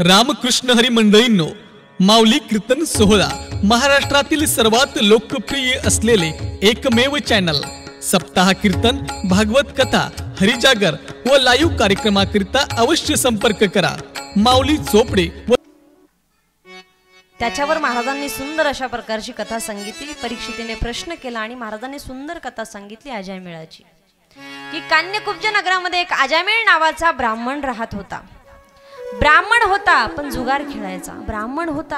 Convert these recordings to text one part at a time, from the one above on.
रामकृष्ण हरी मंडळींनो, माऊली कीर्तन सोहळा महाराष्ट्रातील सर्वात लोकप्रिय असलेले एकमेव चॅनल सप्ताह कीर्तन, भागवत कथा, हरिजागर व लाईव्ह कार्यक्रमाकरिता अवश्य संपर्क करा। माऊली चोपडे त्याच्यावर महाराजांनी सुंदर अशा प्रकारची कथा सांगितली। परीक्षितीने प्रश्न केला आणि महाराजांनी सुंदर कथा सांगितली अजामिळाची की कान्यकुब्ज नगरामध्ये एक अजामिळ नावाचा ब्राह्मण राहत होता। ब्राह्मण होता पण जुगार खेळायचा। ब्राह्मण होता,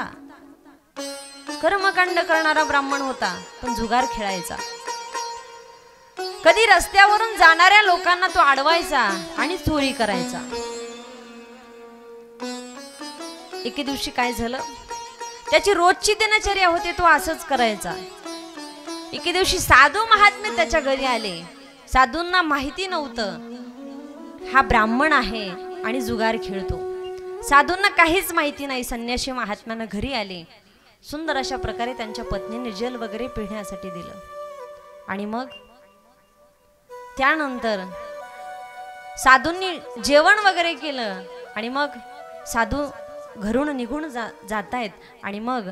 कर्मकांड करणारा ब्राह्मण होता पण जुगार खेळायचा। कधी रस्त्यावरून जाणाऱ्या लोकांना तो अडवायचा आणि चोरी करायचा। एके दिवशी काय झालं, त्याची रोजची दिनचर्या होती, तो असंच करायचा। एके दिवशी साधू महात्मे त्याच्या घरी आले। साधूंना माहिती नव्हतं हा ब्राह्मण आहे आणि जुगार खेळतो। साधूंना काहीच माहिती नाही। संन्यासी महात्म्यांना घरी आले, सुंदर अशा प्रकारे त्यांच्या पत्नीने जल वगैरे पिण्यासाठी दिलं आणि मग त्यानंतर साधूंनी जेवण वगैरे केलं आणि मग साधू घरून निघून जातायत आणि मग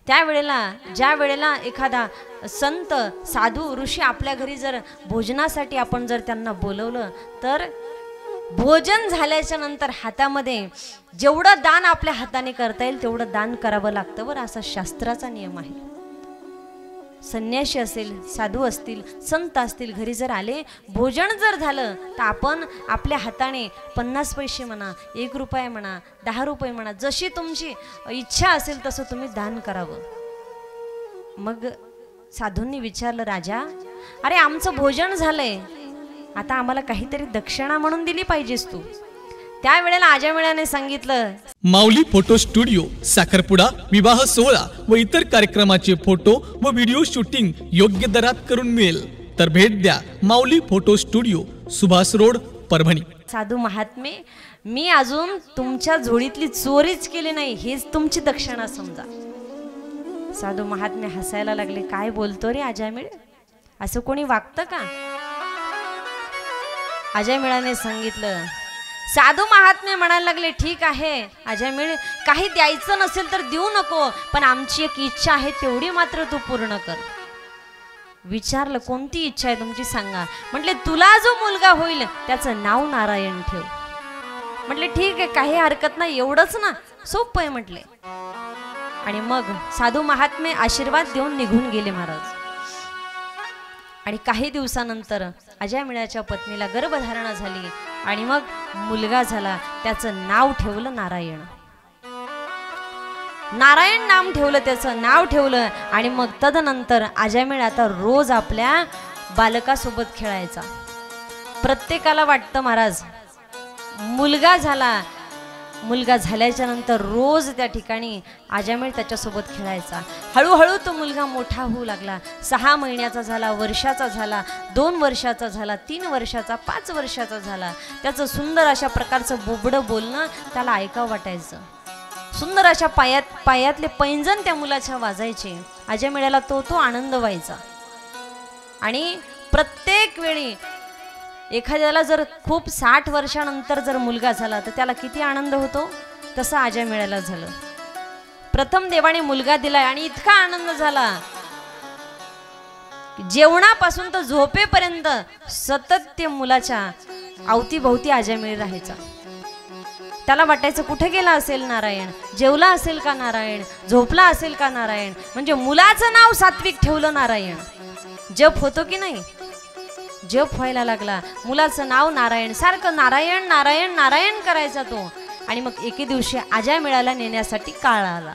त्यावेळेला ज्या वेळेला एखादा संत साधू ऋषी आपल्या घरी जर भोजनासाठी आपण जर त्यांना बोलवलं तर भोजन झाल्याच्या नंतर हातामध्ये जेवढं दान आपल्या हाताने करता येईल तेवढं दान करावं लागतं बरं, असा शास्त्राचा नियम आहे। संन्यासी असेल, साधू असतील, संत असतील, घरी जर आले, भोजन जर झालं तर आपण आपल्या हाताने 50 पैसे म्हणा, 1 रुपया म्हणा, 10 रुपये म्हणा, जशी तुमची इच्छा असेल तसं तुम्ही दान करावं। मग साधूंनी विचारलं, राजा अरे आमचं भोजन झालंय, आता आम्हाला काहीतरी दक्षिणा म्हणून दिली पाहिजेस तू। त्यावेळेला अजामिळाने सांगितलं, माऊली फोटो स्टुडिओ, साखरपुडा, विवाह सोहळा व इतर कार्यक्रमाचे फोटो व व्हिडिओ शूटिंग योग्य दरात करून मिळेल, तर भेट द्या Mauli photo studio, Subhash road, Parbhani. साधू महात्मे, मी अजून तुमच्या झोळीतली चोरीच केली नाही, हेच तुमची दक्षिणा समजा। साधू महात्मे हसायला लागले, काय बोलतो रे अजामिळ, असं कोणी वागतं का? अजामिळाने सांगितलं, साधू महात्मे म्हणायला लागले, ठीक आहे अजामिळ, काही द्यायचं नसेल तर देऊ नको, पण आमची एक इच्छा आहे तेवढी मात्र तू पूर्ण कर। विचारलं, कोणती इच्छा आहे तुमची सांगा? म्हटले, तुला जो मुलगा होईल त्याचं नाव नारायण ठेव। म्हटले, ठीक आहे, काही हरकत नाही, एवढंच ना, सोपं आहे म्हटले। आणि मग साधू महात्मे आशीर्वाद देऊन निघून गेले महाराज। आणि काही दिवसानंतर अजामिळाच्या पत्नीला गर्भधारणा झाली आणि मग मुलगा झाला, त्याचं नाव ठेवलं नारायण। नारायण नाम ठेवलं, त्याचं नाव ठेवलं आणि मग तदनंतर अजामिळ आता रोज आपल्या बालकासोबत खेळायचा। प्रत्येकाला वाटतं महाराज मुलगा झाला, मुलगा झाल्याच्या नंतर रोज त्या ठिकाणी अजामिळ त्याच्यासोबत खेळायचा। हळूहळू तो मुलगा मोठा होऊ लागला। 6 महिन्याचा झाला, वर्षाचा झाला, 2 वर्षाचा झाला, 3 वर्षाचा, 5 वर्षाचा झाला। त्याचं सुंदर अशा प्रकारचं बोबडं बोलणं त्याला ऐकावं वाटायचं। सुंदर अशा पायातले पैंजण त्या मुलाच्या वाजायचे। अजामिळाला तो आनंद व्हायचा। आणि प्रत्येक वेळी एखाद्याला जर खूप 60 वर्षानंतर जर मुलगा झाला तर त्याला किती आनंद होतो, तसा अजामिळाला झालं। प्रथम देवाने मुलगा दिलाय आणि इतका आनंद झाला, जेवणापासून तर झोपेपर्यंत सतत ते मुलाच्या अवतीभोवती अजामिळ राहायचा। त्याला वाटायचं कुठे गेला असेल नारायण, जेवला असेल का नारायण, झोपला असेल का नारायण। म्हणजे मुलाचं नाव सात्विक ठेवलं नारायण। जप होतो की नाही, जप व्हायला लागला, मुलाचं नाव नारायण, सारखं नारायण नारायण नारायण करायचा तो। आणि मग एके दिवशी अजामिळाला नेण्यासाठी काळ आला।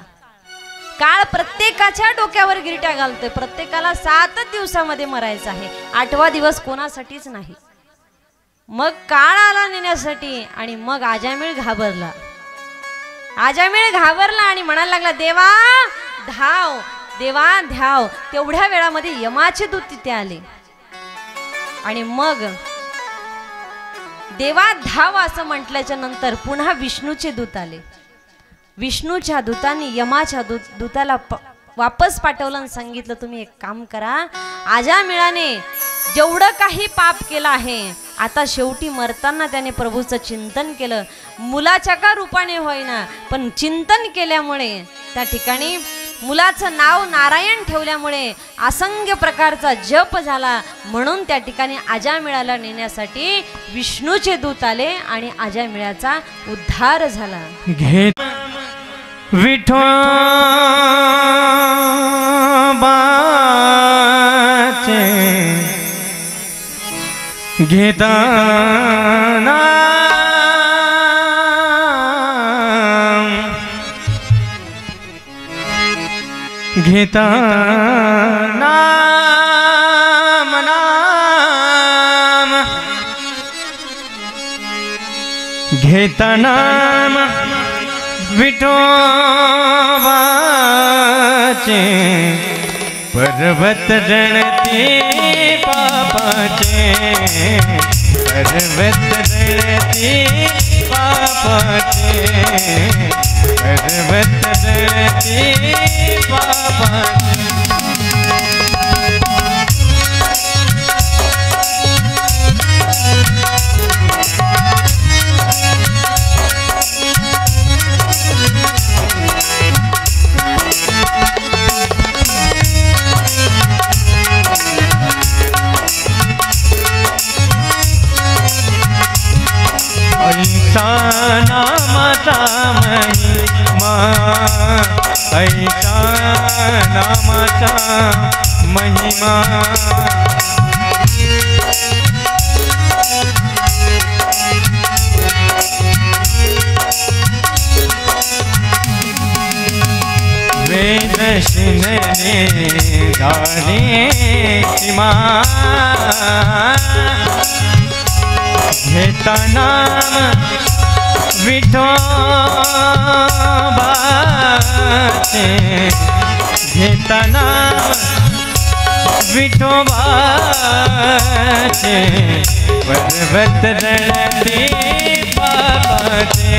काळ प्रत्येकाच्या डोक्यावर गिरट्या घालतोय, प्रत्येकाला 7 दिवसामध्ये मरायचं आहे, 8वा दिवस कोणासाठीच नाही। मग काळ आला नेण्यासाठी आणि मग अजामिळ घाबरला। अजामिळ घाबरला आणि म्हणायला लागला, देवा धाव, देवा धाव। तेवढ्या वेळामध्ये यमाचे दूत तिथे आले आणि मग देवा धाव असं म्हटल्याच्या नंतर पुन्हा विष्णूचे दूत आले। विष्णूच्या दूतांनी यमाच्या दूताला वापस पाठवलं आणि सांगितलं, तुम्ही एक काम करा, अजामिळाने जेवढं काही पाप केलं आहे आता शेवटी मरताना त्याने प्रभूचं चिंतन केलं, मुलाच्या का रूपाने होईना पण चिंतन केल्यामुळे त्या ठिकाणी मुलाचं नाव नारायण ठेवल्यामुळे असंख्य प्रकारचा जप झाला. म्हणून त्या ठिकाणी अजामिळाला नेण्यासाठी विष्णूचे दूत आले आणि अजामिळाचा उद्धार झाला. विठोबाचे घेताना घेताना नाम घेताना विठोबाचे पर्वत जळते पापाचे पर्वत जळते पापाचे पर्वत जळते पापाचे ऐसा नामाचा महिमा ऐसा नामाचा महिमा वेद शिनने झाले सीमा घेता नाम विठोबाचे घेता नाम विठोबाचे पर्वत जळते पापाचे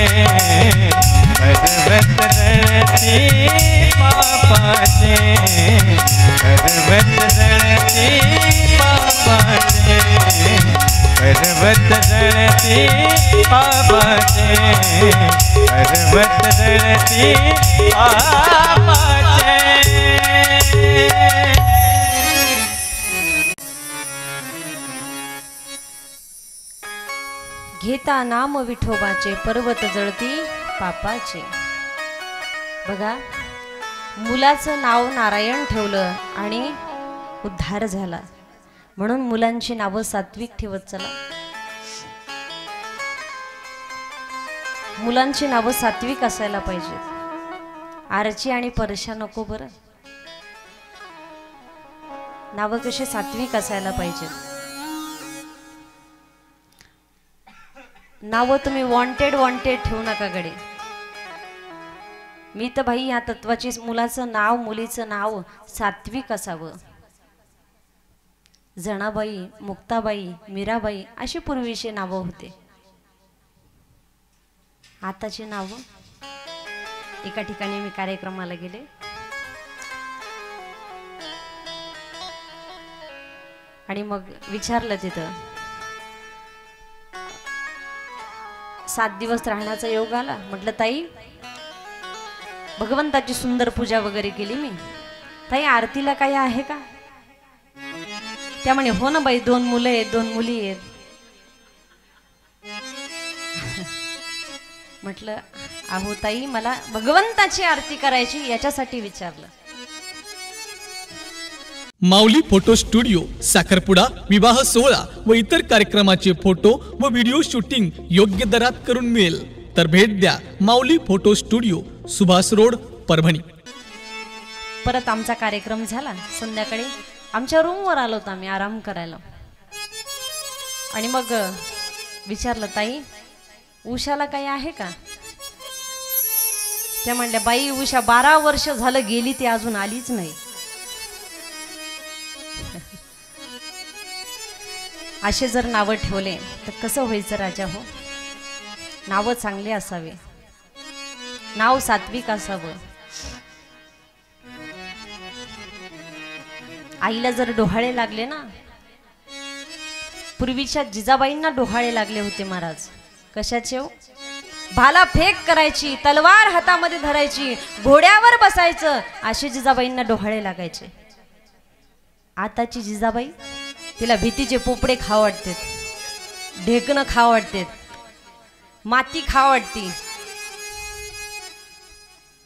पर्वत जळते पापाचे पर्वत जळते पापाचे पर्वत जळते पापाचे पर्वत जळते पापाचे. घेता नाम विठोबाचे पर्वत जळती पापाचे. बघा, मुलाचं नाव नारायण ठेवलं आणि उद्धार झाला. म्हणून मुलांची नावं सात्विक ठेवत चला. मुलांची नावं सात्विक असायला पाहिजेत. आरची आणि परशा नको बरं. नावं कशी सात्विक असायला पाहिजेत. नावं तुम्ही वॉन्टेड ठेवू नका गडे. मी तर भाई या तत्वाची मुलाचं नाव मुलीचं नाव सात्विक असावं. जनाबाई, मुक्ताबाई, मीराबाई अशी पूर्वीची नावं होते. आताची नावं. एका ठिकाणी मी कार्यक्रमाला गेले. आणि मग विचारलं तिथं 7 दिवस राहण्याचा योग आला. म्हटलं ताई भगवंताची सुंदर पूजा वगैरे केली मी. ताई आरतीला काही आहे का? त्यामुळे हो ना बाई, 2 मुलं आहेत 2 मुली आहेत. म्हटलं अहो ताई मला भगवंताची आरती करायची याच्यासाठी विचारलं. माऊली फोटो स्टुडिओ, साखरपुडा, विवाह सोहळा व इतर कार्यक्रमाचे फोटो व व्हिडिओ शूटिंग योग्य दरात करून मिळेल. तर भेट द्या Mauli photo studio, Subhash road, Parbhani. परत आमचा कार्यक्रम झाला. संध्याकाळी आमच्या रूमवर आलो होतो आम्ही आराम करायला. आणि मग विचारलं ताई उषाला काही आहे का? त्या म्हणल्या बाई उषा 12 वर्ष झालं गेली, ती अजून आलीच नाही. असे जर नावं ठेवले तर कसं व्हायचं राजा हो? नावं चांगले असावे, नाव सात्विक असावं. आईला जर डोहाळे लागले ना पूर्वीच्या जिजाबाईंना डोहाळे लागले होते महाराज. कशाचे हो? भाला फेक करायची, तलवार हातामध्ये धरायची, घोड्यावर बसायचं, असे जिजाबाईंना डोहाळे लागायचे. आताची जिजाबाई, तिला भीतीचे पोपडे खाव वाटतात, ढेकणं खाव वाटतात, माती खाव वाटती.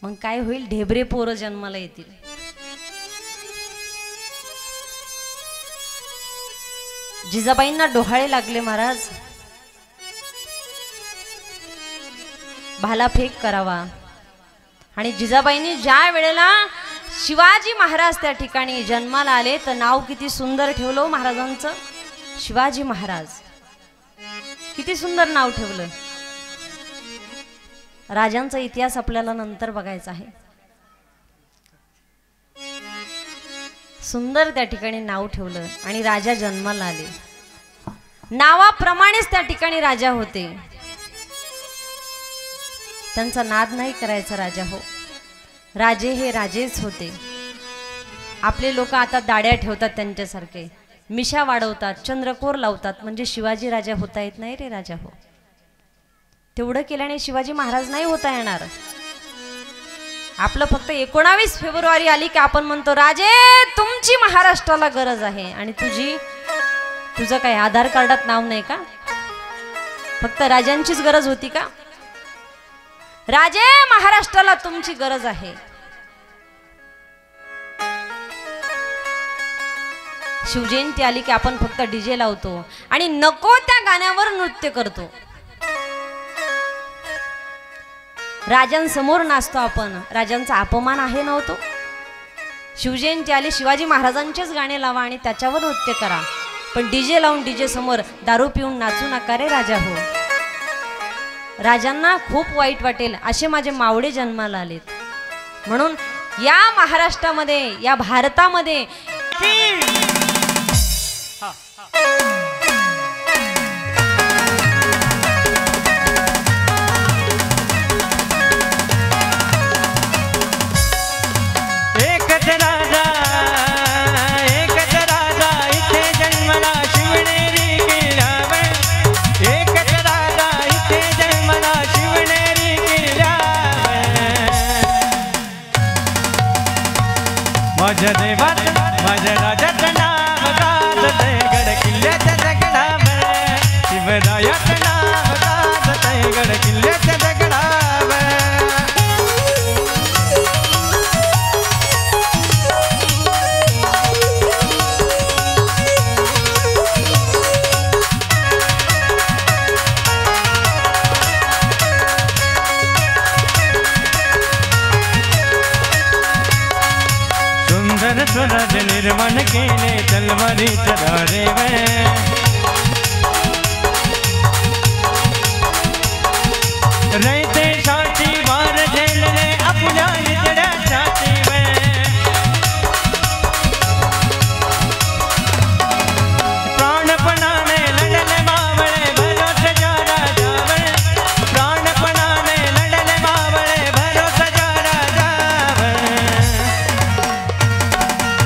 मग काय होईल? ढेबरे पोरं जन्माला येतील. जिजाबाईंना डोहाळे लागले महाराज. भाला फेक करावा. आणि जिजाबाईंनी ज्या वेळेला शिवाजी महाराज त्या ठिकाणी जन्माला आले तर नाव किती सुंदर ठेवलं महाराजांचं. शिवाजी महाराज किती सुंदर नाव ठेवलं. राजांचा इतिहास आपल्याला नंतर बघायचा आहे. सुंदर त्या ठिकाणी नाव ठेवलं आणि राजा जन्माला आले. नावाप्रमाणेच त्या ठिकाणी राजा होते. त्यांचा नाद नाही करायचा राजा हो. राजे हे राजेच होते. आपले लोक आता दाड्या ठेवतात त्यांच्यासारखे, मिशा वाढवतात, चंद्रकोर लावतात, म्हणजे शिवाजी राजा होता येत नाही रे राजा हो. तेवढं केल्याने शिवाजी महाराज नाही होता येणार. आपलं फक्त 19 फेब्रुवारी आली की आपण म्हणतो राजे तुमची महाराष्ट्राला गरज आहे. आणि तुझं काय आधार कार्डात नाव नाही का? फक्त राजांचीच गरज होती का? राजे महाराष्ट्राला तुमची गरज आहे. शिवजयंती आली की आपण फक्त डीजे लावतो आणि नको त्या गाण्यावर नृत्य करतो. राजांसमोर नाचतो आपण. राजांचा अपमान आहे नव्हतो. शिवजयंती आली, शिवाजी महाराजांचेच गाणे लावा आणि त्याच्यावर नृत्य करा, पण डीजे लावून डीजे समोर दारू पिऊन नाचू नका रे राजा हो. राजांना खूप वाईट वाटेल. असे माझे मावळे जन्माला आलेत. म्हणून या महाराष्ट्रामध्ये, या भारतामध्ये माझ्या देवात माझ्या राजाचं नाव गाजतंय गड किल्ल्याच्या दगडावर. शिवरायाचं नाव गाजतंय गड किल्ल्याच्या दगडावर. स्वराज निर्माण केले तलवारीच्या धारेवर. रयतेसाठी वार झेलले आपल्या निजड्या छातीवर. प्राणपणाने लढले मावळे भरोसाच्या राजावर. प्राणपणाने लढले मावळे भरोसाच्या राजावर.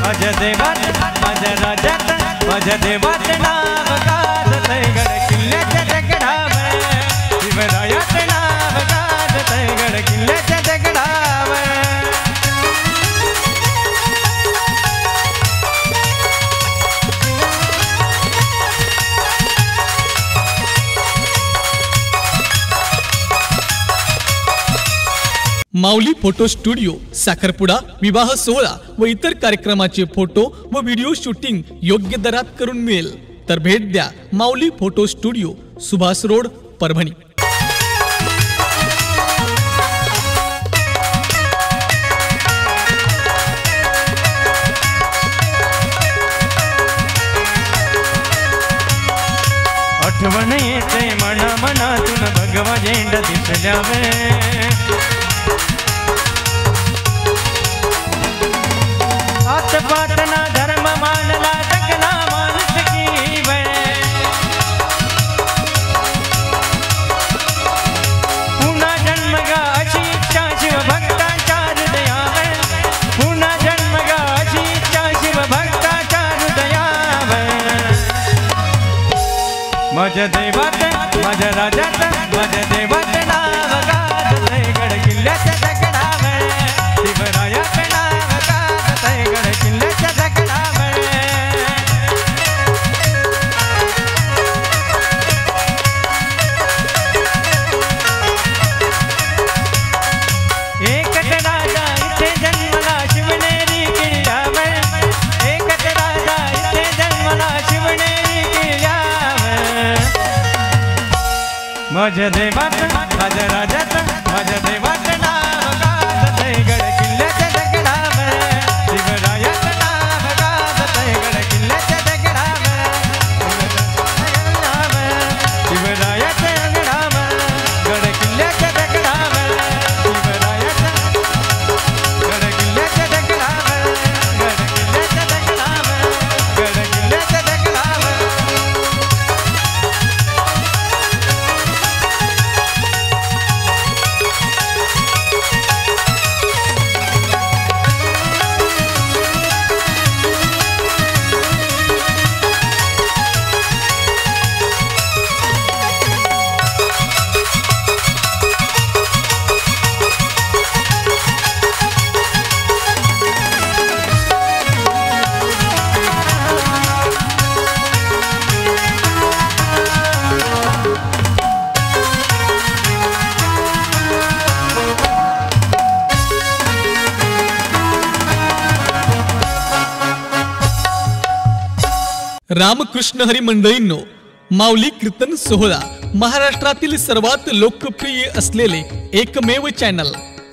माझ्या देवात माझ्या राजात माझ्या देवात नाव गाजतंय गड किल्ल्याच्या दगडावर. शिवरायाचं नाव गाजतंय गड किल्ल्याच्या दगडावर. माऊली फोटो स्टुडिओ, साखरपुडा, विवाह सोहळा व इतर कार्यक्रमाचे फोटो व व्हिडिओ शूटिंग योग्य दरात करून मिळेल. तर भेट द्या Mauli photo studio, Subhash road, Parbhani. आठवण येते मना मनातून भगवा झेंडा दिसल्यावर. आतपाटना धर्म मानला जगला माणुसकी वेळ. पुन्हा जन्म गा अशी इच्छा शिवभक्तांच्या हृदयावर. पुन्हा जन्म गा अशी इच्छा शिवभक्तांच्या हृदयावर. माझ्या देवाचं माझ्या राजाचं माझ्या देवाचं नाव गाजतंय गड किल्ल्याच्या दगडावर शिवरायाचं नाव गाजतंय गड किल्ल्याच्या दगडावर एकच राजा इथे जन्मला शिवनेरी किल्ल्यावर एकच राजा इथे जन्मला शिवनेरी किल्ल्यावर माझ्या देवाचं माझ्या राजाचं माझ्या देवाचं नाव गाजतंय गड किल्ल्याच्या दगडावर शिवरायाचं नाव गाजतंय गड किल्ल्याच्या दगडावर शिवरायाच्या अंगणावर गड किल्ल्याच्या दगडावर शिवरायाच्या गड किल्ल्याच्या दगडावर गड किल्ल्याच्या दगडावर गड किल्ल्याच्या दगडावर रामकृष्ण हरी मंडळींनो, माऊली कीर्तन सोहळा महाराष्ट्रातील सर्वात लोकप्रिय असलेले एकमेव चॅनल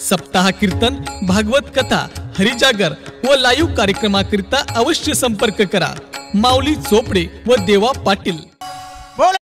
सप्ताह कीर्तन, भागवत कथा, हरिजागर व लाईव्ह कार्यक्रमाकरिता अवश्य संपर्क करा. माऊली चोपडे व देवा पाटील.